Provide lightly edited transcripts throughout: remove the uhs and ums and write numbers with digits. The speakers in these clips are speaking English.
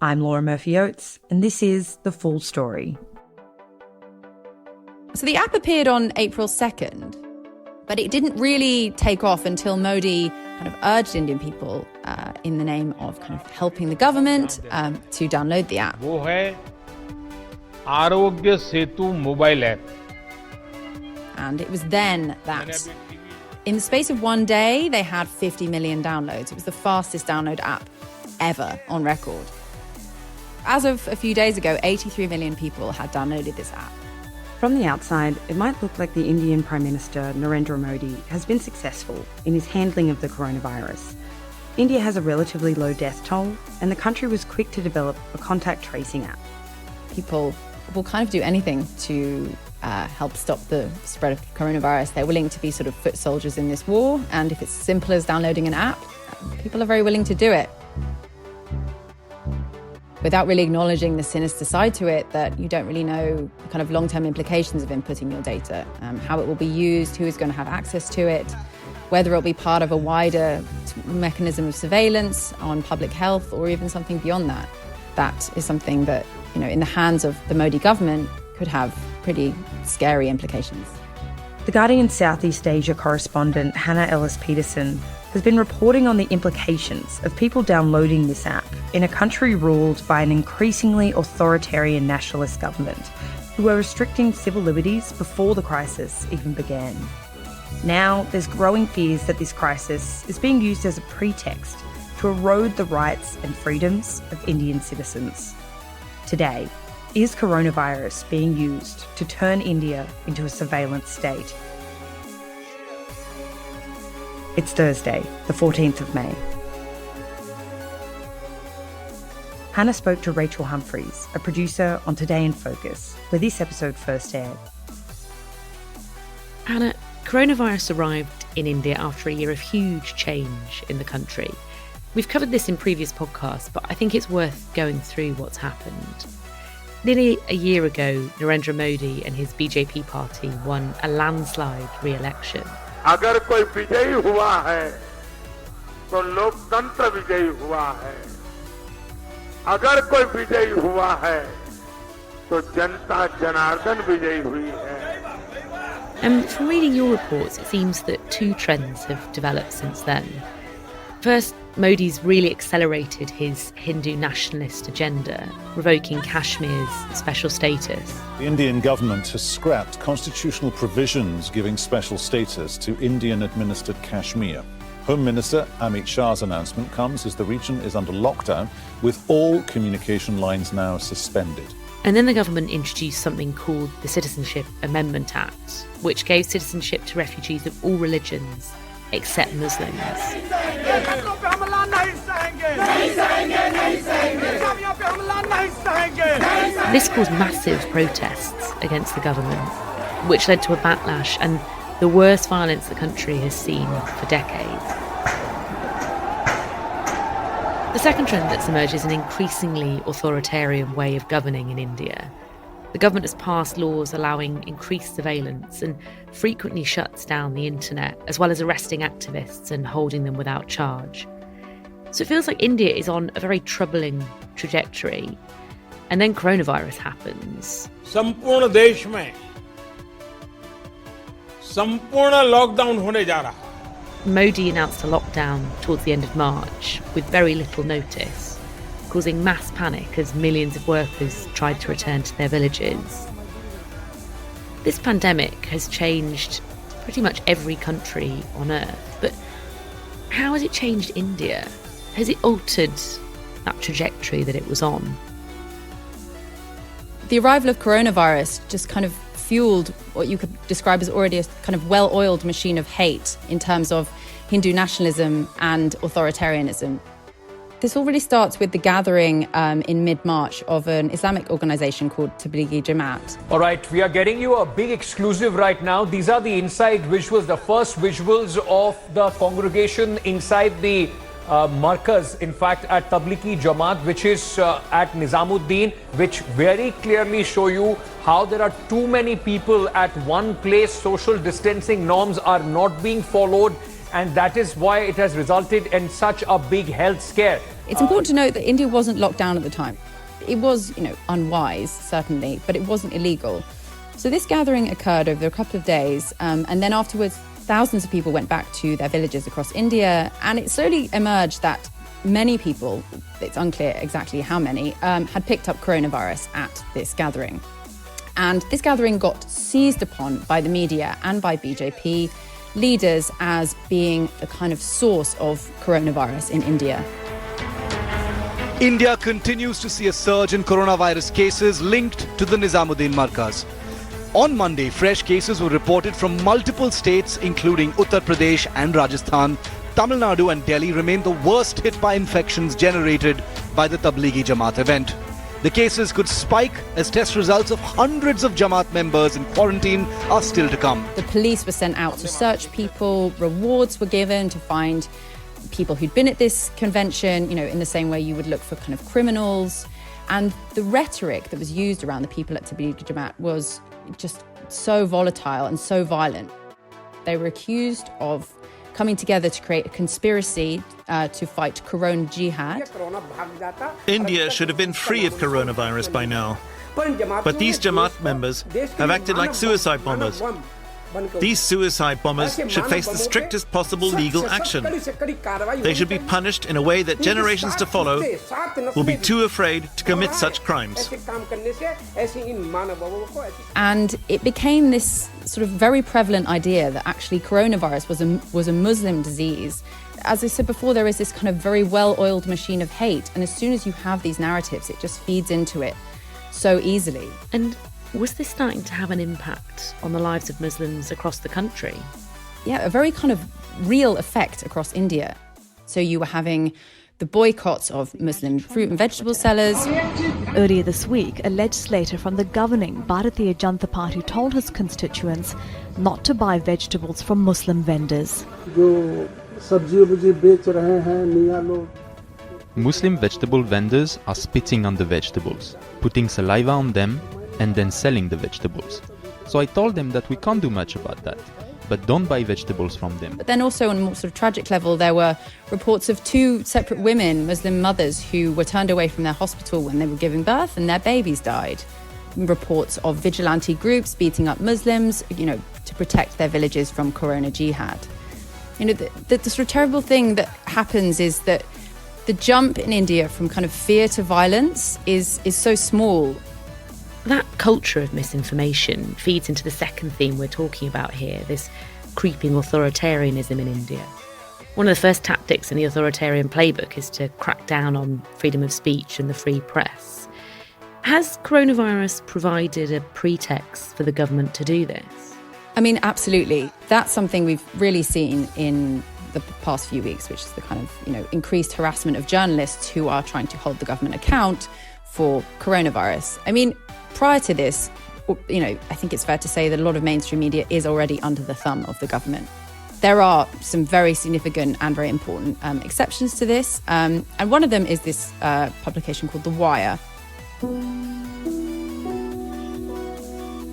I'm Laura Murphy-Oates, and this is The Full Story. So the app appeared on April 2nd, but it didn't really take off until Modi kind of urged Indian people in the name of kind of helping the government to download the app. वो है Arogya Setu mobile app. And it was then that in the space of one day, they had 50 million downloads. It was the fastest download app ever on record. As of a few days ago, 83 million people had downloaded this app. From the outside, it might look like the Indian Prime Minister Narendra Modi has been successful in his handling of the coronavirus. India has a relatively low death toll, and the country was quick to develop a contact tracing app. People will kind of do anything to help stop the spread of coronavirus. They're willing to be sort of foot soldiers in this war, and if it's as simple as downloading an app, people are very willing to do it. Without really acknowledging the sinister side to it, that you don't really know the kind of long-term implications of inputting your data, how it will be used, who is going to have access to it, whether it will be part of a wider mechanism of surveillance on public health or even something beyond that. That is something that, you know, in the hands of the Modi government could have pretty scary implications. The Guardian Southeast Asia correspondent Hannah Ellis-Peterson has been reporting on the implications of people downloading this app in a country ruled by an increasingly authoritarian nationalist government who were restricting civil liberties before the crisis even began. Now, there's growing fears that this crisis is being used as a pretext to erode the rights and freedoms of Indian citizens. Today, is coronavirus being used to turn India into a surveillance state? It's Thursday, the 14th of May. Hannah spoke to Rachel Humphreys, a producer on Today in Focus, where this episode first aired. Hannah, coronavirus arrived in India after a year of huge change in the country. We've covered this in previous podcasts, but I think it's worth going through what's happened. Nearly a year ago, Narendra Modi and his BJP party won a landslide re-election. अगर कोई विजयी हुआ है तो लोकतंत्र विजयी हुआ है. अगर कोई विजयी हुआ है तो जनता जनार्दन विजयी हुई है. From reading your reports, it seems that two trends have developed since then. First, Modi's really accelerated his Hindu nationalist agenda, revoking Kashmir's special status. The Indian government has scrapped constitutional provisions giving special status to Indian-administered Kashmir. Home Minister Amit Shah's announcement comes as the region is under lockdown, with all communication lines now suspended. And then the government introduced something called the Citizenship Amendment Act, which gave citizenship to refugees of all religions except Muslims. This caused massive protests against the government, which led to a backlash and the worst violence the country has seen for decades. The second trend that's emerged is an increasingly authoritarian way of governing in India. The government has passed laws allowing increased surveillance and frequently shuts down the internet, as well as arresting activists and holding them without charge. So it feels like India is on a very troubling trajectory. And then coronavirus happens. संपूर्ण देश में संपूर्ण lockdown होने जा रहा है. Modi announced a lockdown towards the end of March with very little notice, causing mass panic as millions of workers tried to return to their villages. This pandemic has changed pretty much every country on earth, but how has it changed India? Has it altered that trajectory that it was on? The arrival of coronavirus just kind of fueled what you could describe as already a kind of well-oiled machine of hate in terms of Hindu nationalism and authoritarianism. This all really starts with the gathering in mid-March of an Islamic organisation called Tablighi Jamaat. All right, we are getting you a big exclusive right now. These are the inside visuals, the first visuals of the congregation inside the Markaz, in fact, at Tablighi Jamaat, which is at Nizamuddin, which very clearly show you how there are too many people at one place. Social distancing norms are not being followed. and that is why it has resulted in such a big health scare. It's important to note that India wasn't locked down at the time. It was, unwise, certainly, but it wasn't illegal. So this gathering occurred over a couple of days, and then afterwards, thousands of people went back to their villages across India, and it slowly emerged that many people, it's unclear exactly how many, had picked up coronavirus at this gathering. And this gathering got seized upon by the media and by BJP leaders as being the kind of source of coronavirus in India. India continues to see a surge in coronavirus cases linked to the Nizamuddin Markaz. On Monday, fresh cases were reported from multiple states, including Uttar Pradesh and Rajasthan. Tamil Nadu and Delhi remain the worst hit by infections generated by the Tablighi Jamaat event. The cases could spike as test results of hundreds of Jamaat members in quarantine are still to come. The police were sent out to search people, rewards were given to find people who'd been at this convention, in the same way you would look for kind of criminals. And the rhetoric that was used around the people at Tablighi Jamaat was just so volatile and so violent. They were accused of coming together to create a conspiracy to fight Corona Jihad. India should have been free of coronavirus by now. But these Jamaat members have acted like suicide bombers. These suicide bombers should face the strictest possible legal action. They should be punished in a way that generations to follow will be too afraid to commit such crimes. And it became this sort of very prevalent idea that actually coronavirus was a Muslim disease. As I said before, there is this kind of very well-oiled machine of hate, and as soon as you have these narratives, it just feeds into it so easily. And was this starting to have an impact on the lives of Muslims across the country? Yeah, a very kind of real effect across India. So you were having the boycotts of Muslim fruit and vegetable sellers. Earlier this week, a legislator from the governing Bharatiya Janata Party told his constituents not to buy vegetables from Muslim vendors. Muslim vegetable vendors are spitting on the vegetables, putting saliva on them, and then selling the vegetables. So I told them that we can't do much about that, but don't buy vegetables from them. But then also on a more sort of tragic level, there were reports of 2 separate women, Muslim mothers, who were turned away from their hospital when they were giving birth and their babies died. Reports of vigilante groups beating up Muslims, to protect their villages from Corona Jihad. The sort of terrible thing that happens is that the jump in India from kind of fear to violence is so small. That culture of misinformation feeds into the second theme we're talking about here, this creeping authoritarianism in India. One of the first tactics in the authoritarian playbook is to crack down on freedom of speech and the free press. Has coronavirus provided a pretext for the government to do this? I mean, absolutely. That's something we've really seen in the past few weeks, which is the kind of, increased harassment of journalists who are trying to hold the government account for coronavirus. I mean, prior to this, I think it's fair to say that a lot of mainstream media is already under the thumb of the government. There are some very significant and very important exceptions to this. And one of them is this publication called The Wire.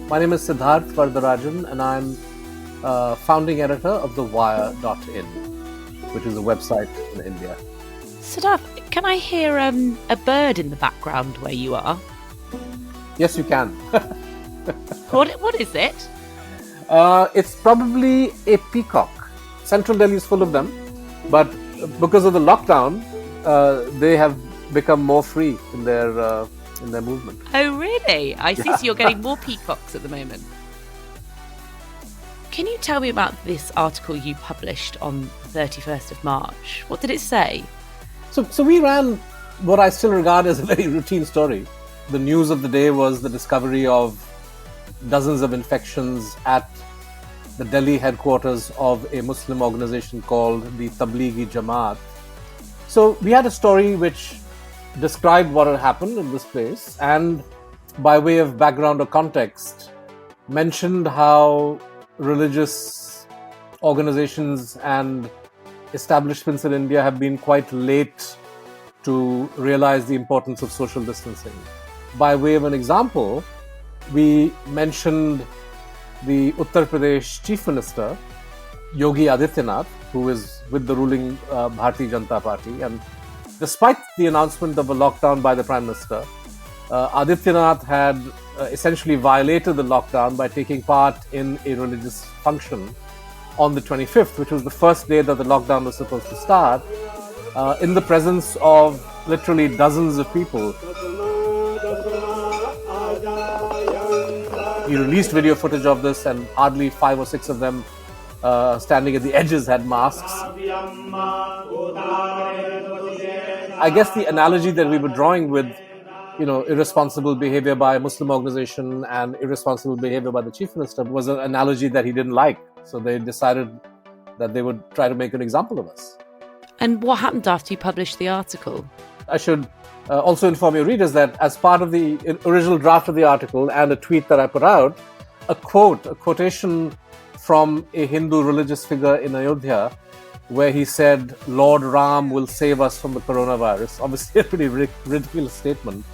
My name is Siddharth Vardarajan, and I'm founding editor of TheWire.in, which is a website in India. Siddharth, can I hear a bird in the background where you are? Yes, you can. What is it? It's probably a peacock. Central Delhi is full of them, but because of the lockdown, they have become more free in their movement. Oh, really? I see. So you're getting more peacocks at the moment. Can you tell me about this article you published on the 31st of March? What did it say? So we ran what I still regard as a very routine story. The news of the day was the discovery of dozens of infections at the Delhi headquarters of a Muslim organization called the Tablighi Jamaat. So we had a story which described what had happened in this place, and by way of background or context, mentioned how religious organizations and establishments in India have been quite late to realize the importance of social distancing. By way of an example, we mentioned the Uttar Pradesh Chief Minister, Yogi Adityanath, who is with the ruling Bharatiya Janata Party. And despite the announcement of a lockdown by the Prime Minister, Adityanath had essentially violated the lockdown by taking part in a religious function on the 25th, which was the first day that the lockdown was supposed to start, in the presence of literally dozens of people. He released video footage of this, and hardly 5 or 6 of them standing at the edges had masks. I guess the analogy that we were drawing with, irresponsible behavior by a Muslim organization and irresponsible behavior by the Chief Minister was an analogy that he didn't like. So they decided that they would try to make an example of us. And what happened after you published the article? I should also inform your readers that as part of the original draft of the article and a tweet that I put out, a quotation from a Hindu religious figure in Ayodhya, where he said, "Lord Ram will save us from the coronavirus," obviously a pretty ridiculous statement,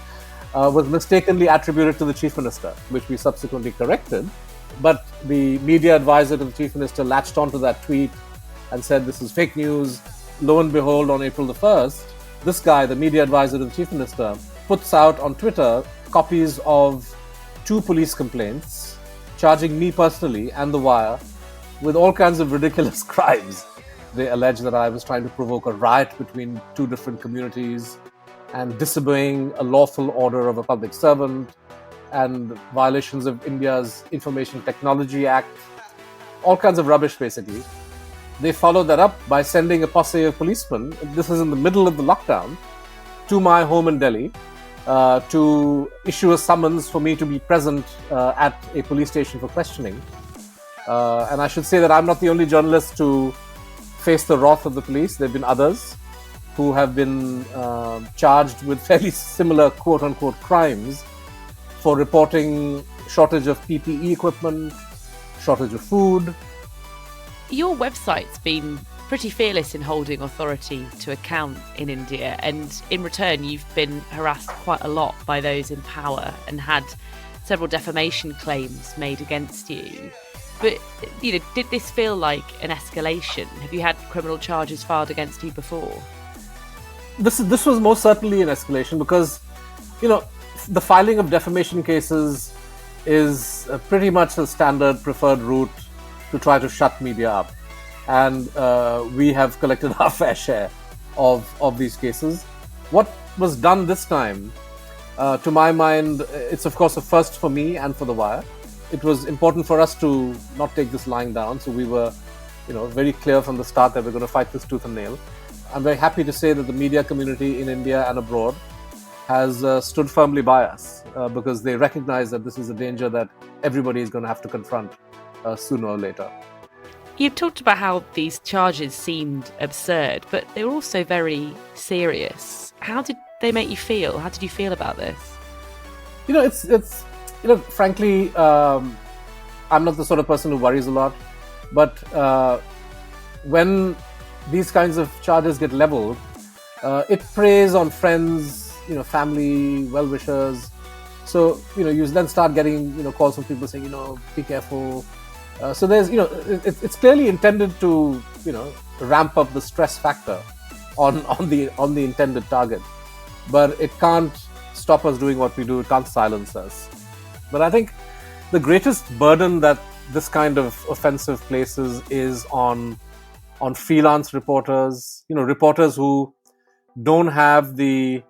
was mistakenly attributed to the Chief Minister, which we subsequently corrected. But the media advisor to the Chief Minister latched onto that tweet and said this is fake news. Lo and behold, on April the 1st, this guy, the media advisor to the Chief Minister, puts out on Twitter copies of 2 police complaints charging me personally and The Wire with all kinds of ridiculous crimes. They allege that I was trying to provoke a riot between 2 different communities and disobeying a lawful order of a public servant and violations of India's Information Technology Act, all kinds of rubbish basically. They followed that up by sending a posse of policemen, this is in the middle of the lockdown, to my home in Delhi to issue a summons for me to be present at a police station for questioning. And I should say that I'm not the only journalist to face the wrath of the police. There have been others who have been charged with fairly similar quote-unquote crimes for reporting shortage of PPE equipment, shortage of food. Your website's been pretty fearless in holding authority to account in India, and in return you've been harassed quite a lot by those in power and had several defamation claims made against you. But, did this feel like an escalation? Have you had criminal charges filed against you before? This was most certainly an escalation because, the filing of defamation cases is pretty much a standard preferred route to try to shut media up. And we have collected our fair share of these cases. What was done this time, to my mind, it's of course a first for me and for The Wire. It was important for us to not take this lying down. So we were, very clear from the start that we're going to fight this tooth and nail. I'm very happy to say that the media community in India and abroad has stood firmly by us because they recognize that this is a danger that everybody is going to have to confront sooner or later. You've talked about how these charges seemed absurd, but they were also very serious. How did they make you feel? How did you feel about this? It's frankly, I'm not the sort of person who worries a lot, but when these kinds of charges get leveled, it preys on friends, family, well-wishers. So, you then start getting, calls from people saying, be careful. So there's, it's clearly intended to, ramp up the stress factor on the intended target. But it can't stop us doing what we do. It can't silence us. But I think the greatest burden that this kind of offensive places is on freelance reporters, reporters who don't have the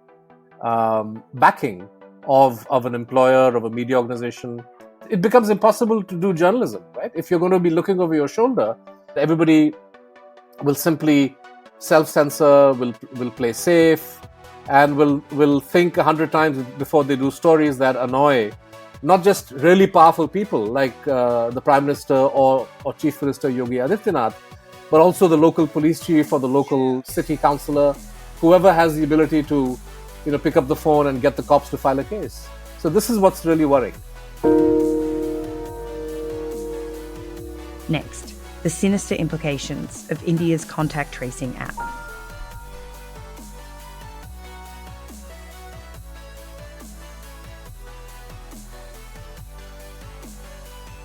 backing of an employer, of a media organization. It becomes impossible to do journalism, right? If you're going to be looking over your shoulder, everybody will simply self-censor, will play safe, and will think 100 times before they do stories that annoy not just really powerful people like the Prime Minister or Chief Minister Yogi Adityanath, but also the local police chief or the local city councillor, whoever has the ability to pick up the phone and get the cops to file a case. So this is what's really worrying. Next, the sinister implications of India's contact tracing app.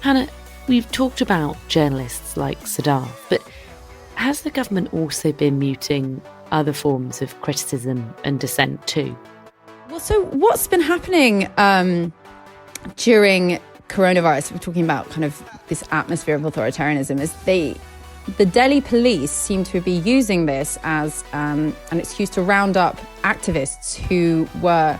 Hannah, We've talked about journalists like Siddharth, but has the government also been muting other forms of criticism and dissent too? Well, so what's been happening during coronavirus, we're talking about kind of this atmosphere of authoritarianism, is the Delhi police seem to be using this as an excuse to round up activists who were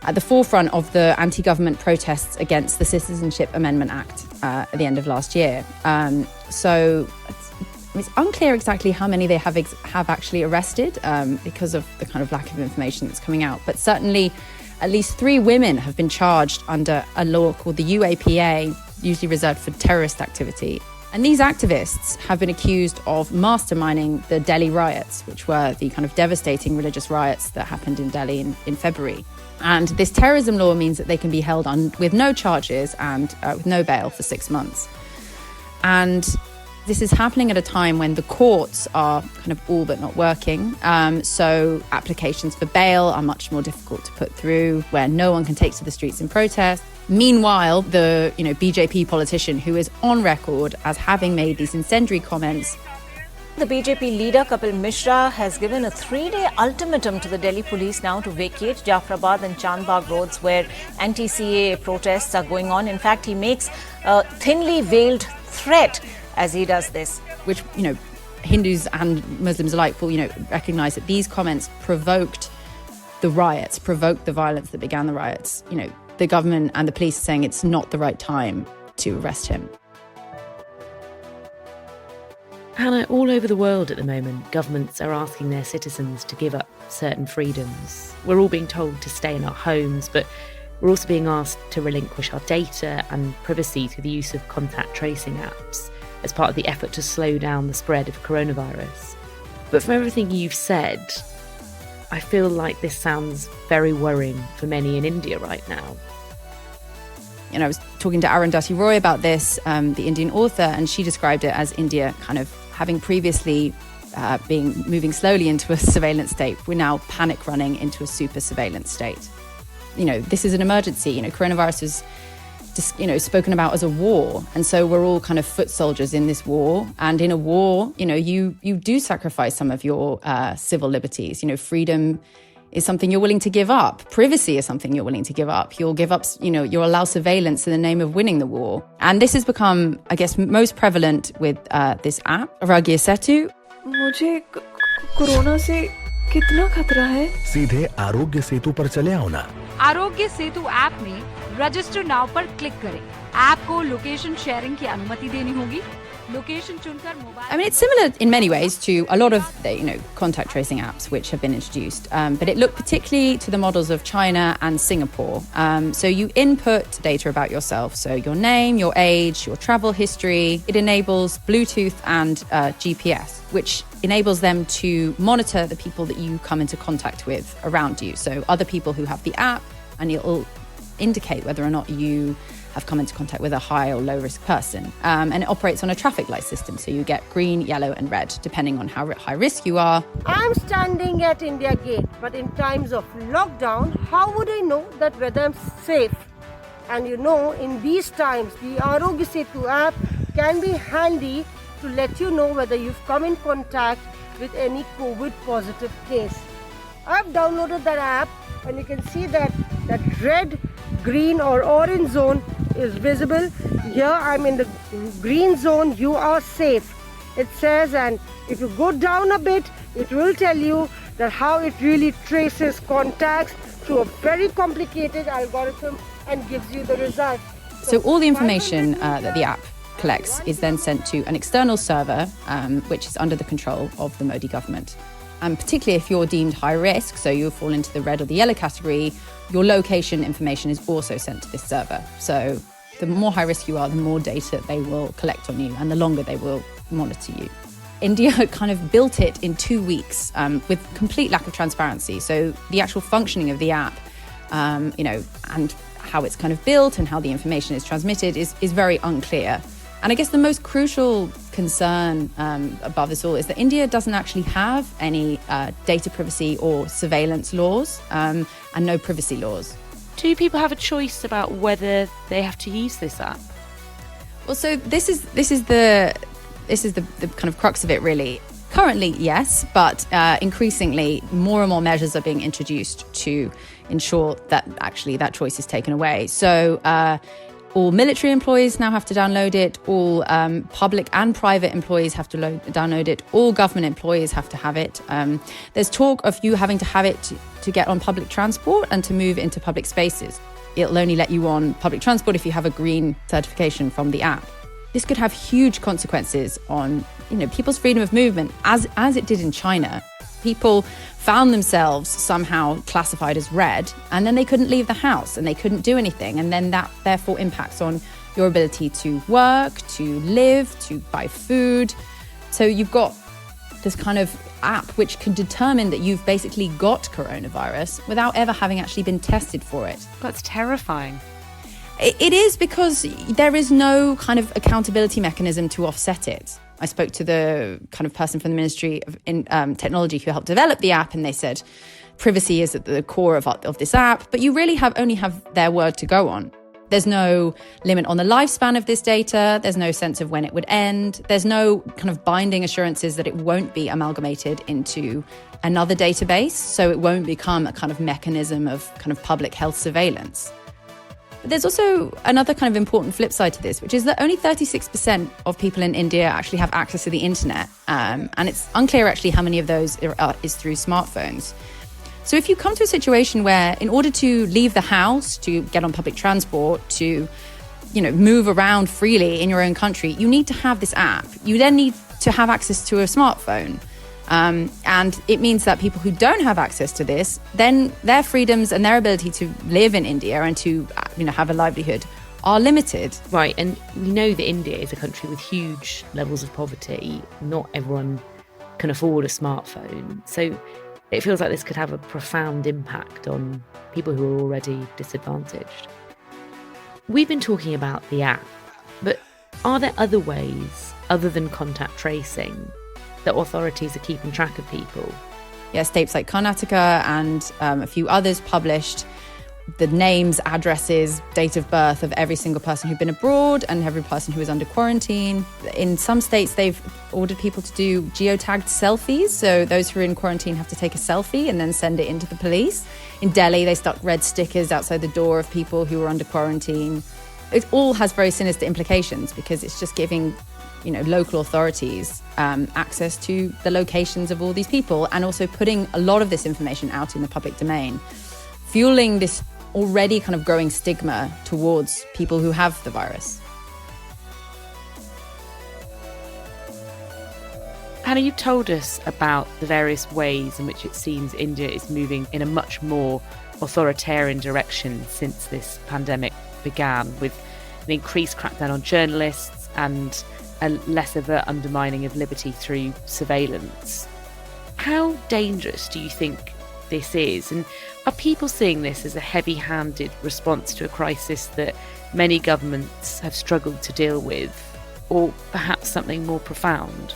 at the forefront of the anti-government protests against the Citizenship Amendment Act at the end of last year. So it's unclear exactly how many they have actually arrested because of the kind of lack of information that's coming out. But certainly at least 3 women have been charged under a law called the UAPA, usually reserved for terrorist activity. And these activists have been accused of masterminding the Delhi riots, which were the kind of devastating religious riots that happened in Delhi in February. And this terrorism law means that they can be held with no charges and with no bail for 6 months. And this is happening at a time when the courts are kind of all but not working. So applications for bail are much more difficult to put through, where no one can take to the streets in protest. Meanwhile, the BJP politician who is on record as having made these incendiary comments. The BJP leader Kapil Mishra has given a 3-day ultimatum to the Delhi police now to vacate Jafrabad and Chandbagh roads where anti-CAA protests are going on. In fact, he makes a thinly veiled threat as he does this. Which, Hindus and Muslims alike will, recognize that these comments provoked the riots, provoked the violence that began the riots. The government and the police are saying it's not the right time to arrest him. Hannah, all over the world at the moment, governments are asking their citizens to give up certain freedoms. We're all being told to stay in our homes, but we're also being asked to relinquish our data and privacy through the use of contact tracing apps as part of the effort to slow down the spread of coronavirus. But from everything you've said, I feel like this sounds very worrying for many in India right now. I was talking to Arundhati Roy about this, the Indian author, and she described it as India kind of having previously moving slowly into a surveillance state. We're now panic running into a super surveillance state. This is an emergency. Coronavirus was spoken about as a war. And so we're all kind of foot soldiers in this war. And in a war, you do sacrifice some of your civil liberties. Freedom is something you're willing to give up. Privacy is something you're willing to give up. You'll give up, you'll allow surveillance in the name of winning the war. And this has become, I guess, most prevalent with this app, Arogya Setu. मुझे corona से कितना खतरा है? सीधे आरोग्य सेतु पर चले आओ ना। आरोग्य सेतु ऐप में रजिस्टर नाउ पर क्लिक करें। ऐप को लोकेशन शेयरिंग की अनुमति देनी होगी। लोकेशन चुनकर mobile. I mean, it's similar in many ways to a lot of the, contact tracing apps which have been introduced, but it looked particularly to the models of China and Singapore. So you input data about yourself, so your name, your age, your travel history. It enables Bluetooth and GPS, which enables them to monitor the people that you come into contact with around you. So other people who have the app, and it'll indicate whether or not you have come into contact with a high or low risk person. And it operates on a traffic light system. So you get green, yellow and red, depending on how high risk you are. I'm standing at India Gate, but in times of lockdown, how would I know that whether I'm safe? And in these times, the Arogya Setu app can be handy to let you know whether you've come in contact with any COVID positive case. I've downloaded that app and you can see that red, green or orange zone is visible. Here I'm in the green zone, you are safe. It says, and if you go down a bit, it will tell you that how it really traces contacts through a very complicated algorithm and gives you the result. So all the information that the app collects is then sent to an external server, which is under the control of the Modi government. And particularly if you're deemed high risk, so you fall into the red or the yellow category, your location information is also sent to this server. So the more high risk you are, the more data they will collect on you and the longer they will monitor you. India kind of built it in 2 weeks with complete lack of transparency. So the actual functioning of the app, and how it's kind of built and how the information is transmitted is very unclear. And I guess the most crucial concern above this all is that India doesn't actually have any data privacy or surveillance laws and no privacy laws. Do people have a choice about whether they have to use this app? Well, so this is the kind of crux of it, really. Currently, yes, but increasingly, more and more measures are being introduced to ensure that actually that choice is taken away. So all military employees now have to download it. All public and private employees have to download it. All government employees have to have it. There's talk of you having to have it to get on public transport and to move into public spaces. It'll only let you on public transport if you have a green certification from the app. This could have huge consequences on, people's freedom of movement, as it did in China. People found themselves somehow classified as red, and then they couldn't leave the house and they couldn't do anything. And then that therefore impacts on your ability to work, to live, to buy food. So you've got this kind of app which can determine that you've basically got coronavirus without ever having actually been tested for it. That's terrifying. It is, because there is no kind of accountability mechanism to offset it. I spoke to the kind of person from the Ministry of Technology who helped develop the app, and they said privacy is at the core of this app, but you really only have their word to go on. There's no limit on the lifespan of this data. There's no sense of when it would end. There's no kind of binding assurances that it won't be amalgamated into another database, so it won't become a kind of mechanism of kind of public health surveillance. But there's also another kind of important flip side to this, which is that only 36% of people in India actually have access to the internet. And it's unclear actually how many of those is through smartphones. So if you come to a situation where in order to leave the house, to get on public transport, to move around freely in your own country, you need to have this app. You then need to have access to a smartphone. And it means that people who don't have access to this, then their freedoms and their ability to live in India and to have a livelihood are limited. Right, and we know that India is a country with huge levels of poverty. Not everyone can afford a smartphone. So it feels like this could have a profound impact on people who are already disadvantaged. We've been talking about the app, but are there other ways, other than contact tracing, that authorities are keeping track of people? Yeah, states like Karnataka and a few others published the names, addresses, date of birth of every single person who'd been abroad and every person who was under quarantine. In some states, they've ordered people to do geotagged selfies. So those who are in quarantine have to take a selfie and then send it into the police. In Delhi, they stuck red stickers outside the door of people who were under quarantine. It all has very sinister implications because it's just giving local authorities access to the locations of all these people, and also putting a lot of this information out in the public domain, fueling this already kind of growing stigma towards people who have the virus. Hannah, you've told us about the various ways in which it seems India is moving in a much more authoritarian direction since this pandemic began, with an increased crackdown on journalists and a less of an undermining of liberty through surveillance. How dangerous do you think this is? And are people seeing this as a heavy-handed response to a crisis that many governments have struggled to deal with, or perhaps something more profound?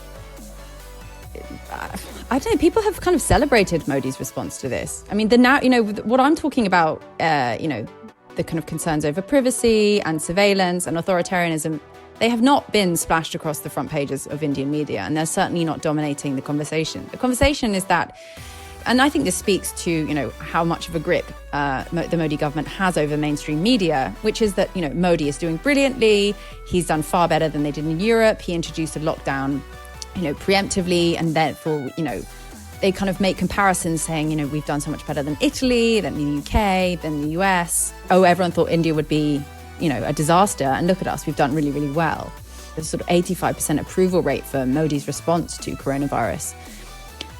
I don't know, people have kind of celebrated Modi's response to this. I mean, what I'm talking about, the kind of concerns over privacy and surveillance and authoritarianism, they have not been splashed across the front pages of Indian media, and they're certainly not dominating the conversation. The conversation is that, and I think this speaks to, how much of a grip the Modi government has over mainstream media, which is that, Modi is doing brilliantly. He's done far better than they did in Europe. He introduced a lockdown, preemptively, and therefore, they kind of make comparisons saying, we've done so much better than Italy, than the UK, than the US. Oh, everyone thought India would be a disaster, and look at us, we've done really, really well. There's sort of 85% approval rate for Modi's response to coronavirus.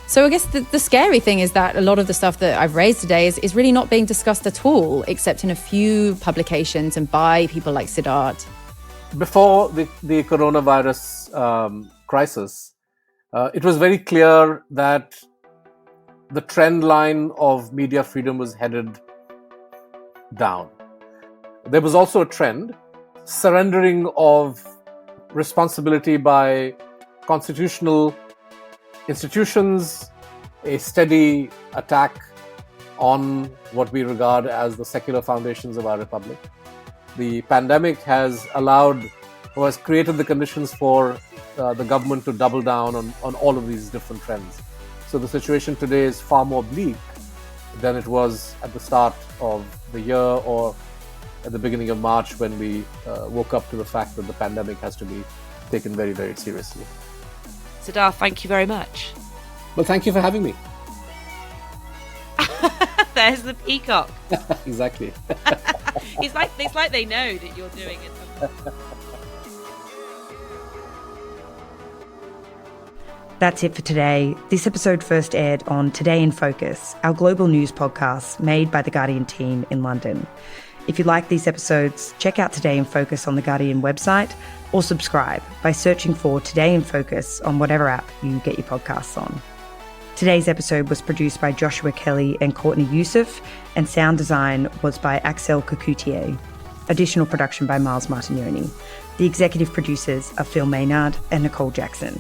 So I guess the scary thing is that a lot of the stuff that I've raised today is really not being discussed at all, except in a few publications and by people like Siddharth. Before the coronavirus crisis, it was very clear that the trend line of media freedom was headed down. There was also a trend, surrendering of responsibility by constitutional institutions, a steady attack on what we regard as the secular foundations of our republic. The pandemic has allowed who has created the conditions for the government to double down on all of these different trends. So the situation today is far more bleak than it was at the start of the year or at the beginning of March when we woke up to the fact that the pandemic has to be taken very, very seriously. Siddharth, thank you very much. Well, thank you for having me. There's the peacock. Exactly. It's like they know that you're doing it. That's it for today. This episode first aired on Today in Focus, our global news podcast made by the Guardian team in London. If you like these episodes, check out Today in Focus on the Guardian website or subscribe by searching for Today in Focus on whatever app you get your podcasts on. Today's episode was produced by Joshua Kelly and Courtney Youssef, and sound design was by Axel Cocoutier. Additional production by Miles Martignoni. The executive producers are Phil Maynard and Nicole Jackson.